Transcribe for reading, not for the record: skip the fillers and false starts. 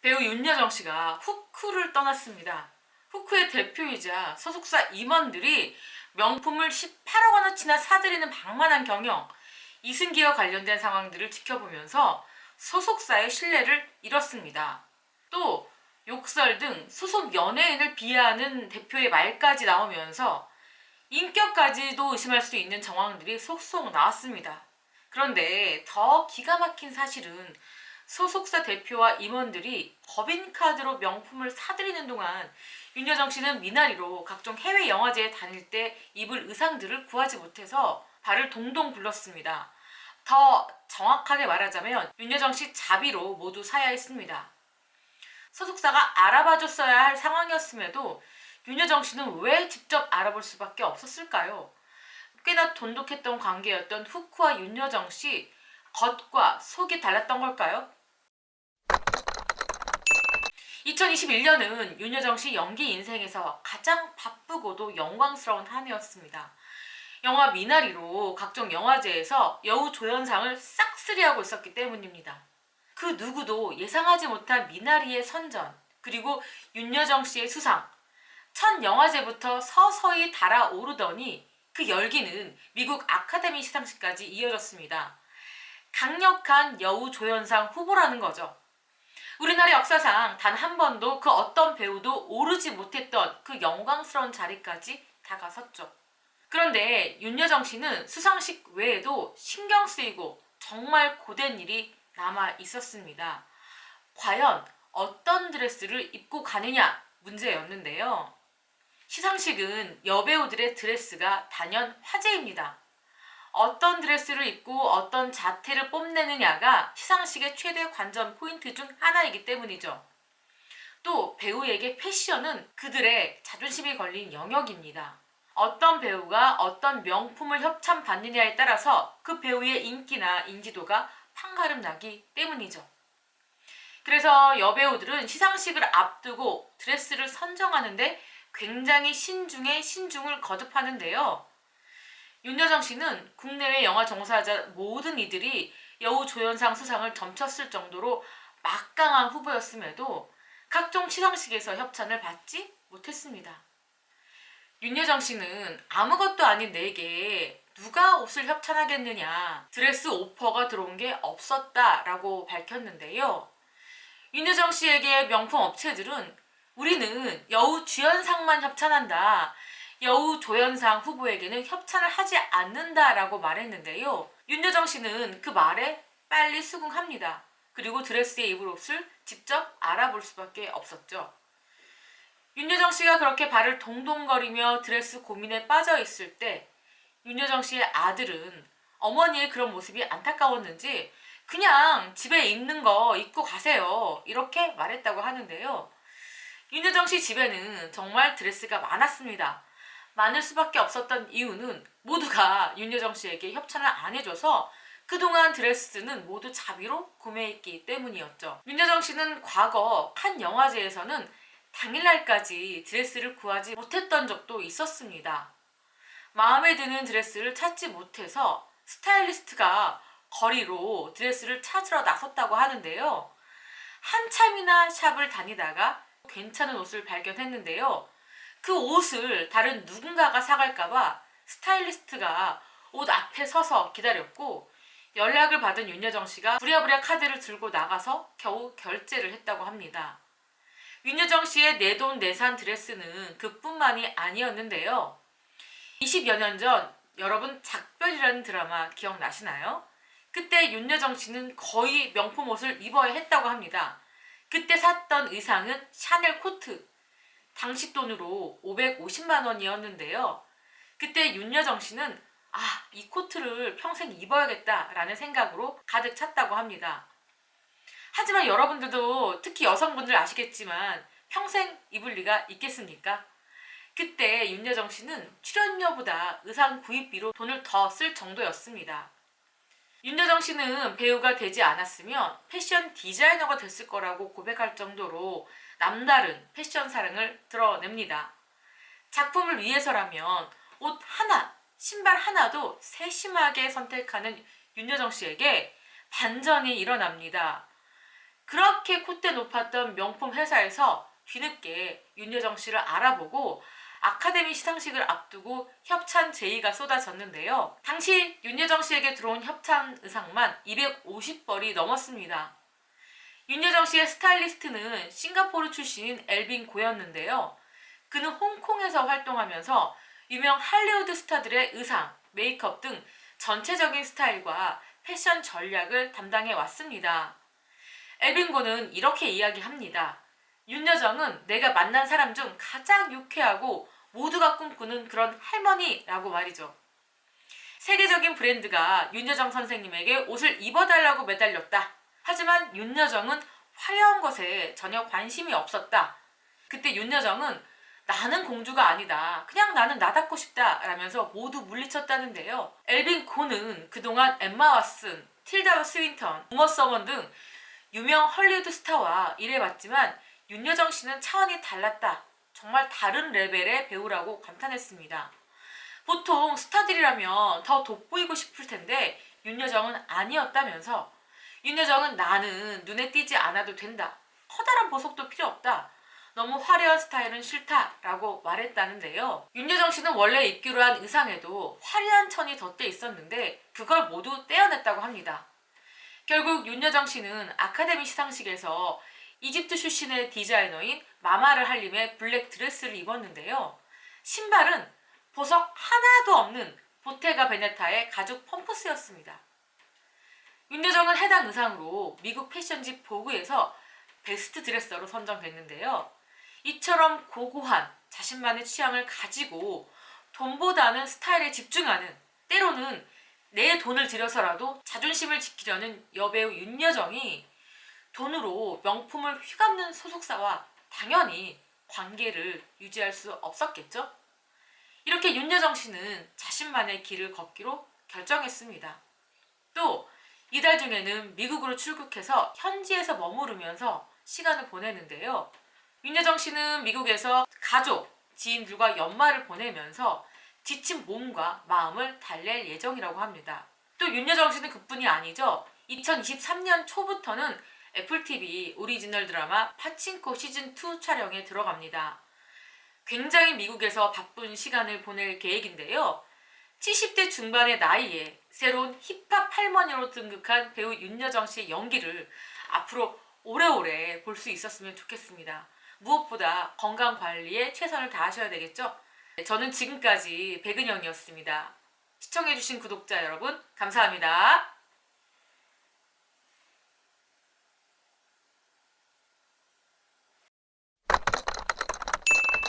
배우 윤여정 씨가 후크를 떠났습니다. 후크의 대표이자 소속사 임원들이 명품을 18억 원어치나 사들이는 방만한 경영, 이승기와 관련된 상황들을 지켜보면서 소속사의 신뢰를 잃었습니다. 또 욕설 등 소속 연예인을 비하하는 대표의 말까지 나오면서 인격까지도 의심할 수 있는 정황들이 속속 나왔습니다. 그런데 더 기가 막힌 사실은 소속사 대표와 임원들이 법인카드로 명품을 사들이는 동안 윤여정 씨는 미나리로 각종 해외 영화제에 다닐 때 입을 의상들을 구하지 못해서 발을 동동 굴렀습니다. 더 정확하게 말하자면 윤여정 씨 자비로 모두 사야 했습니다. 소속사가 알아봐줬어야 할 상황이었음에도 윤여정 씨는 왜 직접 알아볼 수밖에 없었을까요? 꽤나 돈독했던 관계였던 후크와 윤여정 씨, 겉과 속이 달랐던 걸까요? 2021년은 윤여정 씨 연기 인생에서 가장 바쁘고도 영광스러운 한 해였습니다. 영화 미나리로 각종 영화제에서 여우 조연상을 싹쓸이하고 있었기 때문입니다. 그 누구도 예상하지 못한 미나리의 선전, 그리고 윤여정 씨의 수상, 첫 영화제부터 서서히 달아오르더니 그 열기는 미국 아카데미 시상식까지 이어졌습니다. 강력한 여우 조연상 후보라는 거죠. 우리나라 역사상 단 한 번도 그 어떤 배우도 오르지 못했던 그 영광스러운 자리까지 다가섰죠. 그런데 윤여정 씨는 수상식 외에도 신경 쓰이고 정말 고된 일이 남아 있었습니다. 과연 어떤 드레스를 입고 가느냐 문제였는데요. 시상식은 여배우들의 드레스가 단연 화제입니다. 어떤 드레스를 입고 어떤 자태를 뽐내느냐가 시상식의 최대 관전 포인트 중 하나이기 때문이죠. 또 배우에게 패션은 그들의 자존심이 걸린 영역입니다. 어떤 배우가 어떤 명품을 협찬받느냐에 따라서 그 배우의 인기나 인지도가 판가름 나기 때문이죠. 그래서 여배우들은 시상식을 앞두고 드레스를 선정하는데 굉장히 신중에 신중을 거듭하는데요. 윤여정 씨는 국내외 영화 종사자 모든 이들이 여우 조연상 수상을 점쳤을 정도로 막강한 후보였음에도 각종 시상식에서 협찬을 받지 못했습니다. 윤여정 씨는 아무것도 아닌 내게 누가 옷을 협찬하겠느냐, 드레스 오퍼가 들어온 게 없었다라고 밝혔는데요. 윤여정 씨에게 명품 업체들은 우리는 여우 주연상만 협찬한다, 여우 조연상 후보에게는 협찬을 하지 않는다라고 말했는데요. 윤여정 씨는 그 말에 빨리 수긍합니다. 그리고 드레스에 입을 옷을 직접 알아볼 수밖에 없었죠. 윤여정 씨가 그렇게 발을 동동거리며 드레스 고민에 빠져 있을 때 윤여정 씨의 아들은 어머니의 그런 모습이 안타까웠는지 그냥 집에 있는 거 입고 가세요, 이렇게 말했다고 하는데요. 윤여정 씨 집에는 정말 드레스가 많았습니다. 많을 수밖에 없었던 이유는 모두가 윤여정 씨에게 협찬을 안 해줘서 그동안 드레스는 모두 자비로 구매했기 때문이었죠. 윤여정 씨는 과거 칸 영화제에서는 당일날까지 드레스를 구하지 못했던 적도 있었습니다. 마음에 드는 드레스를 찾지 못해서 스타일리스트가 거리로 드레스를 찾으러 나섰다고 하는데요. 한참이나 샵을 다니다가 괜찮은 옷을 발견했는데요. 그 옷을 다른 누군가가 사갈까봐 스타일리스트가 옷 앞에 서서 기다렸고, 연락을 받은 윤여정 씨가 부랴부랴 카드를 들고 나가서 겨우 결제를 했다고 합니다. 윤여정 씨의 내돈내산 드레스는 그뿐만이 아니었는데요. 20여 년 전 여러분 작별이라는 드라마 기억나시나요? 그때 윤여정 씨는 거의 명품 옷을 입어야 했다고 합니다. 그때 샀던 의상은 샤넬 코트, 당시 돈으로 550만 원이었는데요. 그때 윤여정 씨는 이 코트를 평생 입어야겠다라는 생각으로 가득 찼다고 합니다. 하지만 여러분들도 특히 여성분들 아시겠지만 평생 입을 리가 있겠습니까? 그때 윤여정 씨는 출연료보다 의상 구입비로 돈을 더 쓸 정도였습니다. 윤여정 씨는 배우가 되지 않았으면 패션 디자이너가 됐을 거라고 고백할 정도로 남다른 패션 사랑을 드러냅니다. 작품을 위해서라면 옷 하나, 신발 하나도 세심하게 선택하는 윤여정 씨에게 반전이 일어납니다. 그렇게 콧대 높았던 명품 회사에서 뒤늦게 윤여정 씨를 알아보고 아카데미 시상식을 앞두고 협찬 제의가 쏟아졌는데요. 당시 윤여정 씨에게 들어온 협찬 의상만 250벌이 넘었습니다. 윤여정 씨의 스타일리스트는 싱가포르 출신인 엘빈 고였는데요. 그는 홍콩에서 활동하면서 유명 할리우드 스타들의 의상, 메이크업 등 전체적인 스타일과 패션 전략을 담당해 왔습니다. 엘빈 고는 이렇게 이야기합니다. 윤여정은 내가 만난 사람 중 가장 유쾌하고 모두가 꿈꾸는 그런 할머니라고 말이죠. 세계적인 브랜드가 윤여정 선생님에게 옷을 입어달라고 매달렸다. 하지만 윤여정은 화려한 것에 전혀 관심이 없었다. 그때 윤여정은 나는 공주가 아니다. 그냥 나는 나답고 싶다. 라면서 모두 물리쳤다는데요. 엘빈 고는 그동안 엠마 왓슨, 틸다 스윈턴, 우머 서먼 등 유명 헐리우드 스타와 일해봤지만 윤여정 씨는 차원이 달랐다. 정말 다른 레벨의 배우라고 감탄했습니다. 보통 스타들이라면 더 돋보이고 싶을 텐데 윤여정은 아니었다면서 윤여정은 나는 눈에 띄지 않아도 된다. 커다란 보석도 필요 없다. 너무 화려한 스타일은 싫다라고 말했다는데요. 윤여정 씨는 원래 입기로 한 의상에도 화려한 천이 덧대 있었는데 그걸 모두 떼어냈다고 합니다. 결국 윤여정 씨는 아카데미 시상식에서 이집트 출신의 디자이너인 마마르 할림의 블랙 드레스를 입었는데요. 신발은 보석 하나도 없는 보테가 베네타의 가죽 펌프스였습니다. 윤여정은 해당 의상으로 미국 패션지 보그에서 베스트 드레서로 선정됐는데요. 이처럼 고고한 자신만의 취향을 가지고 돈보다는 스타일에 집중하는, 때로는 내 돈을 들여서라도 자존심을 지키려는 여배우 윤여정이 돈으로 명품을 휘감는 소속사와 당연히 관계를 유지할 수 없었겠죠? 이렇게 윤여정 씨는 자신만의 길을 걷기로 결정했습니다. 또 이달 중에는 미국으로 출국해서 현지에서 머무르면서 시간을 보내는데요. 윤여정 씨는 미국에서 가족, 지인들과 연말을 보내면서 지친 몸과 마음을 달랠 예정이라고 합니다. 또 윤여정 씨는 그뿐이 아니죠. 2023년 초부터는 애플TV 오리지널 드라마 파친코 시즌2 촬영에 들어갑니다. 굉장히 미국에서 바쁜 시간을 보낼 계획인데요. 70대 중반의 나이에 새로운 힙합 할머니로 등극한 배우 윤여정 씨의 연기를 앞으로 오래오래 볼 수 있었으면 좋겠습니다. 무엇보다 건강 관리에 최선을 다하셔야 되겠죠? 저는 지금까지 백은영이었습니다. 시청해주신 구독자 여러분 감사합니다.